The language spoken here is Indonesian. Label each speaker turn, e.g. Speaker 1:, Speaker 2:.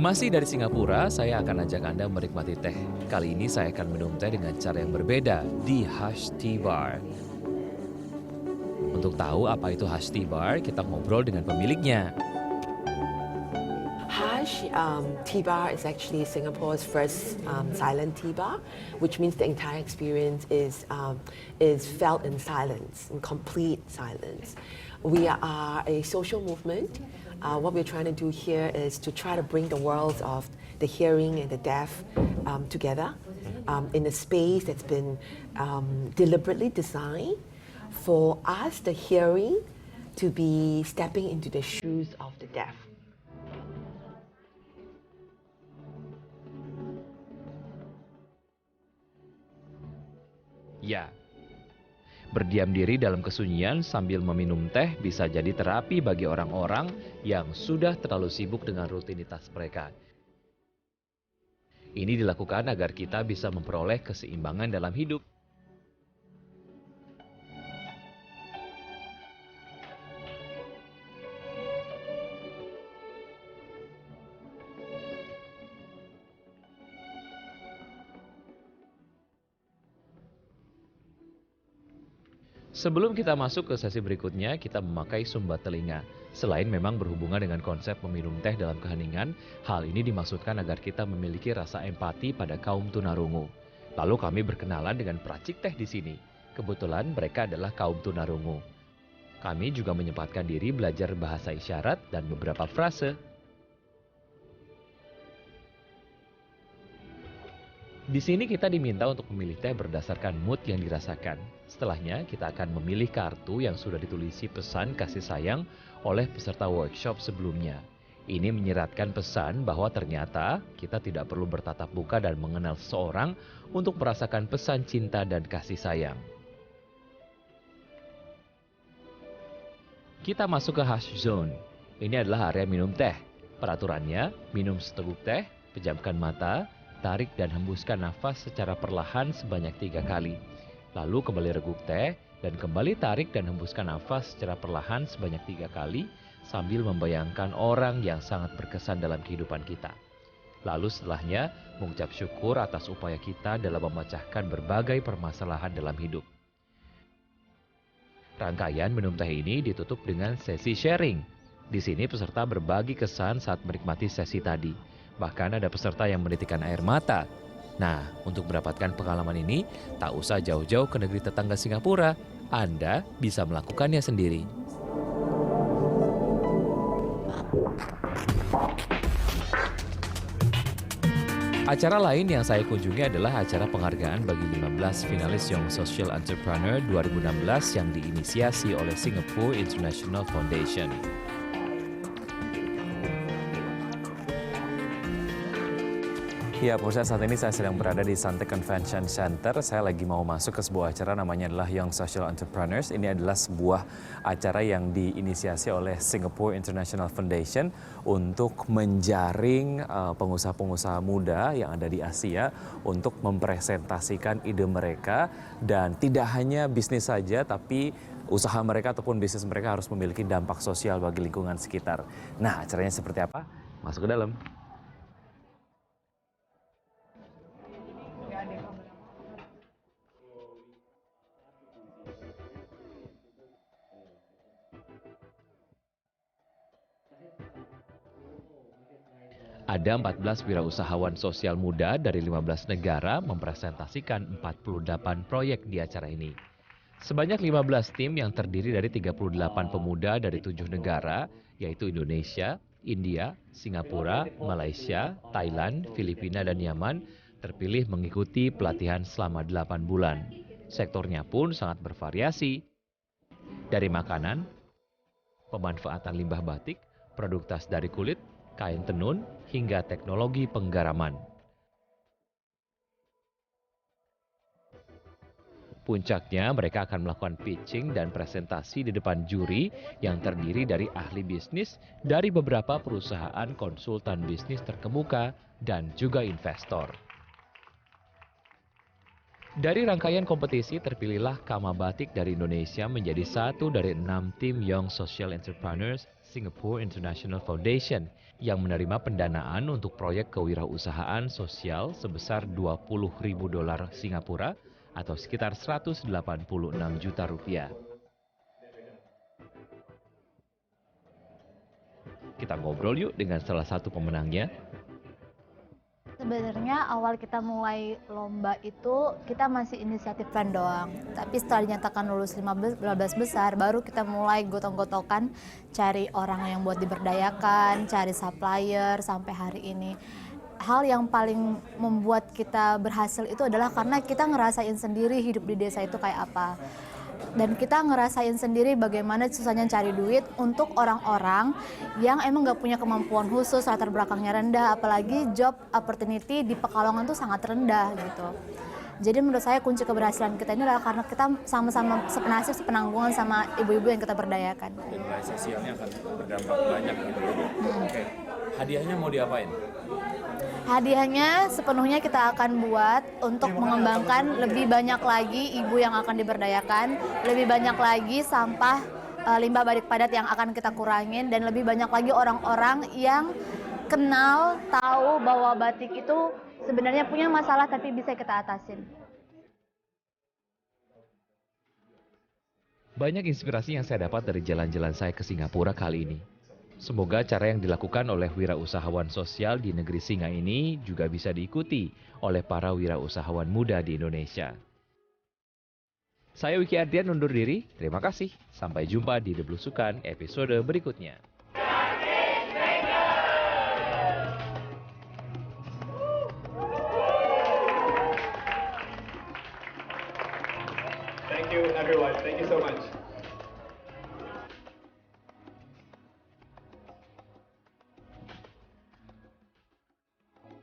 Speaker 1: Masih dari Singapura, saya akan ajak Anda menikmati teh. Kali ini saya akan minum teh dengan cara yang berbeda di Hush Tea Bar. Untuk tahu apa itu Hush Tea Bar, kita ngobrol dengan pemiliknya.
Speaker 2: Hush Tea Bar is actually Singapore's first silent tea bar, which means the entire experience is felt in silence, in complete silence. We are a social movement. What we're trying to do here is to try to bring the worlds of the hearing and the deaf together in a space that's been deliberately designed for us, the hearing, to be stepping into the shoes of the deaf.
Speaker 1: Ya, berdiam diri dalam kesunyian sambil meminum teh bisa jadi terapi bagi orang-orang yang sudah terlalu sibuk dengan rutinitas mereka. Ini dilakukan agar kita bisa memperoleh keseimbangan dalam hidup. Sebelum kita masuk ke sesi berikutnya, kita memakai sumbat telinga. Selain memang berhubungan dengan konsep meminum teh dalam keheningan, hal ini dimaksudkan agar kita memiliki rasa empati pada kaum tunarungu. Lalu kami berkenalan dengan peracik teh di sini. Kebetulan mereka adalah kaum tunarungu. Kami juga menyempatkan diri belajar bahasa isyarat dan beberapa frase. Di sini kita diminta untuk memilih teh berdasarkan mood yang dirasakan. Setelahnya, kita akan memilih kartu yang sudah ditulisi pesan kasih sayang oleh peserta workshop sebelumnya. Ini menyeratkan pesan bahwa ternyata kita tidak perlu bertatap muka dan mengenal seseorang untuk merasakan pesan cinta dan kasih sayang. Kita masuk ke Hush Zone. Ini adalah area minum teh. Peraturannya, minum seteguk teh, pejamkan mata, tarik dan hembuskan nafas secara perlahan sebanyak 3 kali. Lalu kembali reguk teh dan kembali tarik dan hembuskan nafas secara perlahan sebanyak 3 kali sambil membayangkan orang yang sangat berkesan dalam kehidupan kita. Lalu setelahnya mengucap syukur atas upaya kita dalam memecahkan berbagai permasalahan dalam hidup. Rangkaian minum teh ini ditutup dengan sesi sharing. Di sini peserta berbagi kesan saat menikmati sesi tadi. Bahkan ada peserta yang menitikkan air mata. Nah, untuk mendapatkan pengalaman ini, tak usah jauh-jauh ke negeri tetangga Singapura. Anda bisa melakukannya sendiri. Acara lain yang saya kunjungi adalah acara penghargaan bagi 15 finalis Young Social Entrepreneur 2016 yang diinisiasi oleh Singapore International Foundation. Ya, pemirsa, saat ini saya sedang berada di Suntec Convention Center. Saya lagi mau masuk ke sebuah acara namanya adalah Young Social Entrepreneurs. Ini adalah sebuah acara yang diinisiasi oleh Singapore International Foundation untuk menjaring pengusaha-pengusaha muda yang ada di Asia untuk mempresentasikan ide mereka. Dan tidak hanya bisnis saja, tapi usaha mereka ataupun bisnis mereka harus memiliki dampak sosial bagi lingkungan sekitar. Nah, acaranya seperti apa? Masuk ke dalam. Ada 14 wirausahawan sosial muda dari 15 negara mempresentasikan 48 proyek di acara ini. Sebanyak 15 tim yang terdiri dari 38 pemuda dari 7 negara, yaitu Indonesia, India, Singapura, Malaysia, Thailand, Filipina, dan Yaman, terpilih mengikuti pelatihan selama 8 bulan. Sektornya pun sangat bervariasi, dari makanan, pemanfaatan limbah batik, produk tas dari kulit, kain tenun, hingga teknologi penggaraman. Puncaknya, mereka akan melakukan pitching dan presentasi di depan juri yang terdiri dari ahli bisnis dari beberapa perusahaan konsultan bisnis terkemuka dan juga investor. Dari rangkaian kompetisi, terpilihlah Kama Batik dari Indonesia menjadi satu dari 6 tim Young Social Entrepreneurs Singapore International Foundation yang menerima pendanaan untuk proyek kewirausahaan sosial sebesar 20.000 dolar Singapura atau sekitar 186 juta rupiah. Kita ngobrol yuk dengan salah satu pemenangnya.
Speaker 3: Sebenarnya awal kita mulai lomba itu kita masih inisiatif plan doang. Tapi setelah dinyatakan lulus 15 besar, baru kita mulai gotong-gotokan cari orang yang buat diberdayakan, cari supplier sampai hari ini. Hal yang paling membuat kita berhasil itu adalah karena kita ngerasain sendiri hidup di desa itu kayak apa. Dan kita ngerasain sendiri bagaimana susahnya cari duit untuk orang-orang yang emang gak punya kemampuan khusus, latar belakangnya rendah, apalagi job opportunity di Pekalongan tuh sangat rendah gitu. Jadi menurut saya kunci keberhasilan kita ini adalah karena kita sama-sama sepenasib, sepenanggungan sama ibu-ibu yang kita berdayakan.
Speaker 4: Dan nilai sosialnya akan berdampak banyak gitu. Oke, hadiahnya mau diapain?
Speaker 3: Hadiahnya sepenuhnya kita akan buat untuk mengembangkan lebih banyak lagi ibu yang akan diberdayakan, lebih banyak lagi sampah limbah badik padat yang akan kita kurangin, dan lebih banyak lagi orang-orang yang kenal, tahu bahwa batik itu sebenarnya punya masalah tapi bisa kita atasin.
Speaker 1: Banyak inspirasi yang saya dapat dari jalan-jalan saya ke Singapura kali ini. Semoga cara yang dilakukan oleh wirausahawan sosial di negeri singa ini juga bisa diikuti oleh para wirausahawan muda di Indonesia. Saya Wiki Ardian undur diri, terima kasih. Sampai jumpa di The Belusukan episode berikutnya.
Speaker 5: Thank you everyone, thank you so much.